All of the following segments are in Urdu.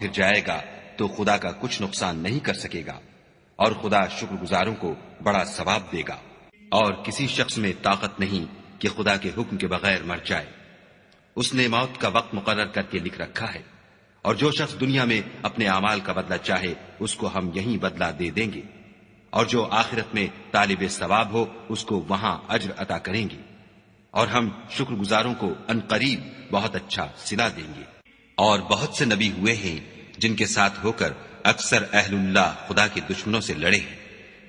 پھر جائے گا تو خدا کا کچھ نقصان نہیں کر سکے گا، اور خدا شکر گزاروں کو بڑا ثواب دے گا۔ اور کسی شخص میں طاقت نہیں کہ خدا کے حکم کے بغیر مر جائے، اس نے موت کا وقت مقرر کر کے لکھ رکھا ہے، اور جو شخص دنیا میں اپنے اعمال کا بدلہ چاہے اس کو ہم یہیں بدلہ دے دیں گے، اور جو آخرت میں طالب ثواب ہو اس کو وہاں اجر عطا کریں گے، اور ہم شکر گزاروں کو عنقریب بہت اچھا صلہ دیں گے۔ اور بہت سے نبی ہوئے ہیں جن کے ساتھ ہو کر اکثر اہل اللہ خدا کے دشمنوں سے لڑے ہیں،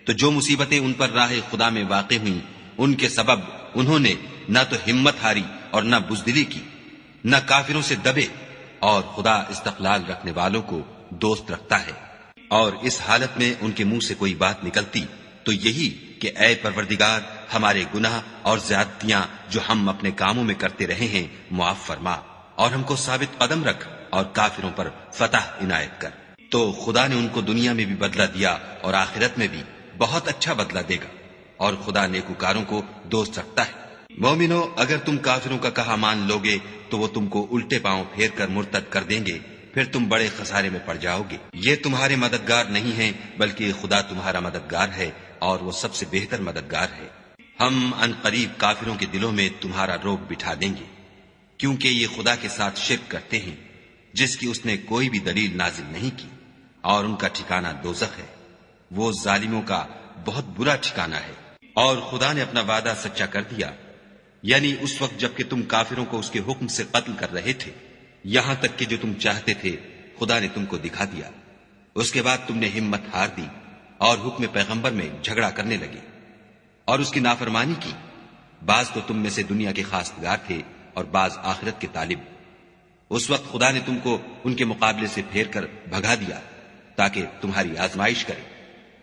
تو جو مصیبتیں ان پر راہ خدا میں واقع ہوئیں ان کے سبب انہوں نے نہ تو ہمت ہاری اور نہ بزدلی کی، نہ کافروں سے دبے، اور خدا استقلال رکھنے والوں کو دوست رکھتا ہے۔ اور اس حالت میں ان کے منہ سے کوئی بات نکلتی تو یہی کہ اے پروردگار، ہمارے گناہ اور زیادتیاں جو ہم اپنے کاموں میں کرتے رہے ہیں معاف فرما، اور ہم کو ثابت قدم رکھ اور کافروں پر فتح عنایت کر۔ تو خدا نے ان کو دنیا میں بھی بدلہ دیا اور آخرت میں بھی بہت اچھا بدلہ دے گا، اور خدا نیکوکاروں کو دوست رکھتا ہے۔ مومنو، اگر تم کافروں کا کہا مان لوگے تو وہ تم کو الٹے پاؤں پھیر کر مرتد کر دیں گے، پھر تم بڑے خسارے میں پڑ جاؤ گے۔ یہ تمہارے مددگار نہیں ہیں بلکہ خدا تمہارا مددگار ہے، اور وہ سب سے بہتر مددگار ہے۔ ہم ان قریب کافروں کے دلوں میں تمہارا روب بٹھا دیں گے، کیونکہ یہ خدا کے ساتھ شرک کرتے ہیں جس کی اس نے کوئی بھی دلیل نازل نہیں کی، اور ان کا ٹھکانہ دوزخ ہے، وہ ظالموں کا بہت برا ٹھکانہ ہے۔ اور خدا نے اپنا وعدہ سچا کر دیا، یعنی اس وقت جب کہ تم کافروں کو اس کے حکم سے قتل کر رہے تھے، یہاں تک کہ جو تم چاہتے تھے خدا نے تم کو دکھا دیا۔ اس کے بعد تم نے ہمت ہار دی اور حکم پیغمبر میں جھگڑا کرنے لگے اور اس کی نافرمانی کی۔ بعض تو تم میں سے دنیا کے خواستگار تھے اور بعض آخرت کے طالب۔ اس وقت خدا نے تم کو ان کے مقابلے سے پھیر کر بھگا دیا تاکہ تمہاری آزمائش کرے،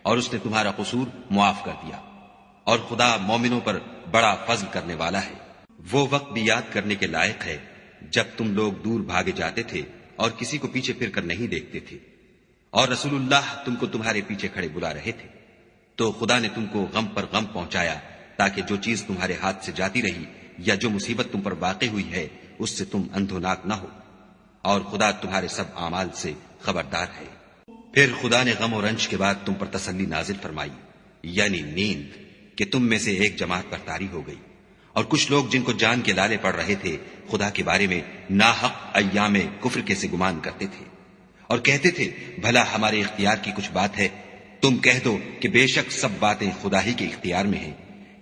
اور اس نے تمہارا قصور معاف کر دیا، اور خدا مومنوں پر بڑا فضل کرنے والا ہے۔ وہ وقت بھی یاد کرنے کے لائق ہے جب تم لوگ دور بھاگے جاتے تھے اور کسی کو پیچھے پھر کر نہیں دیکھتے تھے، اور رسول اللہ تم کو تمہارے پیچھے کھڑے بلا رہے تھے، تو خدا نے تم کو غم پر غم پہنچایا تاکہ جو چیز تمہارے ہاتھ سے جاتی رہی یا جو مصیبت تم پر واقع ہوئی ہے اس سے تم اندھوناک نہ ہو، اور خدا تمہارے سب اعمال سے خبردار ہے۔ پھر خدا نے غم و رنج کے بعد تم پر تسلی نازل فرمائی، یعنی نیند، کہ تم میں سے ایک جماعت پر طاری ہو گئی، اور کچھ لوگ جن کو جان کے لالے پڑ رہے تھے خدا کے بارے میں ناحق ایام کفر کے سے گمان کرتے تھے، اور کہتے تھے بھلا ہمارے اختیار کی کچھ بات ہے؟ تم کہہ دو کہ بے شک سب باتیں خدا ہی کے اختیار میں ہیں۔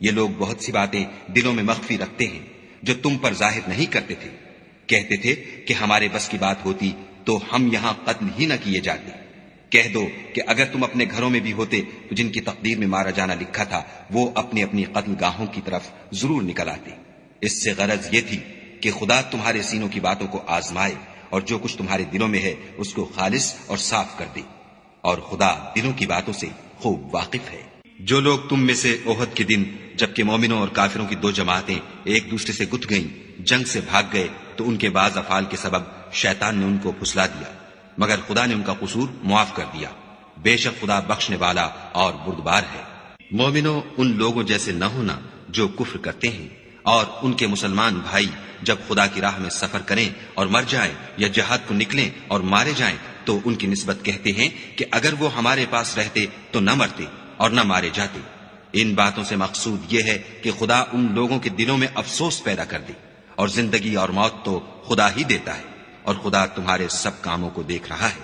یہ لوگ بہت سی باتیں دلوں میں مخفی رکھتے ہیں جو تم پر ظاہر نہیں کرتے تھے۔ کہتے تھے کہ ہمارے بس کی بات ہوتی تو ہم یہاں قتل ہی نہ کیے جاتے۔ کہہ دو کہ اگر تم اپنے گھروں میں بھی ہوتے تو جن کی تقدیر میں مارا جانا لکھا تھا وہ اپنی اپنی قتل گاہوں کی طرف ضرور نکل آتے۔ اس سے غرض یہ تھی کہ خدا تمہارے سینوں کی باتوں کو آزمائے اور جو کچھ تمہارے دلوں میں ہے اس کو خالص اور صاف کر دے، اور خدا دلوں کی باتوں سے خوب واقف ہے۔ جو لوگ تم میں سے احد کے دن جبکہ مومنوں اور کافروں کی دو جماعتیں ایک دوسرے سے گت گئیں جنگ سے بھاگ گئے تو ان کے بعض افعال کے سبب شیطان نے ان کو پھسلا دیا، مگر خدا نے ان کا قصور معاف کر دیا۔ بے شک خدا بخشنے والا اور بردبار ہے۔ مومنوں، ان لوگوں جیسے نہ ہونا جو کفر کرتے ہیں، اور ان کے مسلمان بھائی جب خدا کی راہ میں سفر کریں اور مر جائیں یا جہاد کو نکلیں اور مارے جائیں تو ان کی نسبت کہتے ہیں کہ اگر وہ ہمارے پاس رہتے تو نہ مرتے اور نہ مارے جاتے۔ ان باتوں سے مقصود یہ ہے کہ خدا ان لوگوں کے دلوں میں افسوس پیدا کر دے، اور زندگی اور موت تو خدا ہی دیتا ہے، اور خدا تمہارے سب کاموں کو دیکھ رہا ہے۔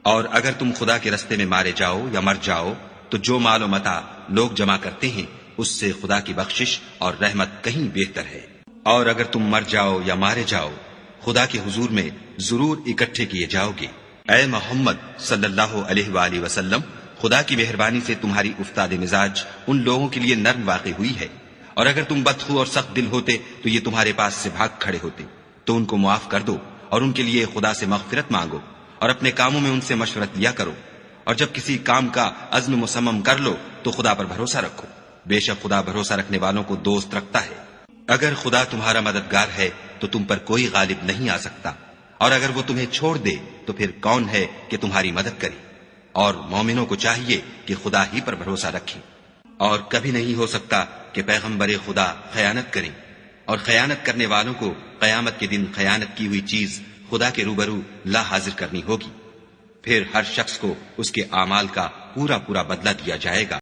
اور اگر تم خدا کے رستے میں مارے جاؤ یا مر جاؤ تو جو مال و متاع لوگ جمع کرتے ہیں اس سے خدا کی بخشش اور رحمت کہیں بہتر ہے۔ اور اگر تم مر جاؤ یا مارے جاؤ خدا کے حضور میں ضرور اکٹھے کیے جاؤ گے۔ اے محمد صلی اللہ علیہ وآلہ وسلم، خدا کی مہربانی سے تمہاری افتاد مزاج ان لوگوں کے لیے نرم واقع ہوئی ہے، اور اگر تم بدخو اور سخت دل ہوتے تو یہ تمہارے پاس سے بھاگ کھڑے ہوتے، تو ان کو معاف کر دو اور ان کے لیے خدا سے مغفرت مانگو، اور اپنے کاموں میں ان سے مشورت لیا کرو، اور جب کسی کام کا عزم مصمم کر لو تو خدا پر بھروسہ رکھو، بے شک خدا بھروسہ رکھنے والوں کو دوست رکھتا ہے۔ اگر خدا تمہارا مددگار ہے تو تم پر کوئی غالب نہیں آ سکتا، اور اگر وہ تمہیں چھوڑ دے تو پھر کون ہے کہ تمہاری مدد کرے؟ اور مومنوں کو چاہیے کہ خدا ہی پر بھروسہ رکھیں، اور کبھی نہیں ہو سکتا کہ پیغمبر خدا خیانت کریں، اور خیانت کرنے والوں کو قیامت کے دن خیانت کی ہوئی چیز خدا کے روبرو لا حاضر کرنی ہوگی، پھر ہر شخص کو اس کے اعمال کا پورا پورا بدلہ دیا جائے گا۔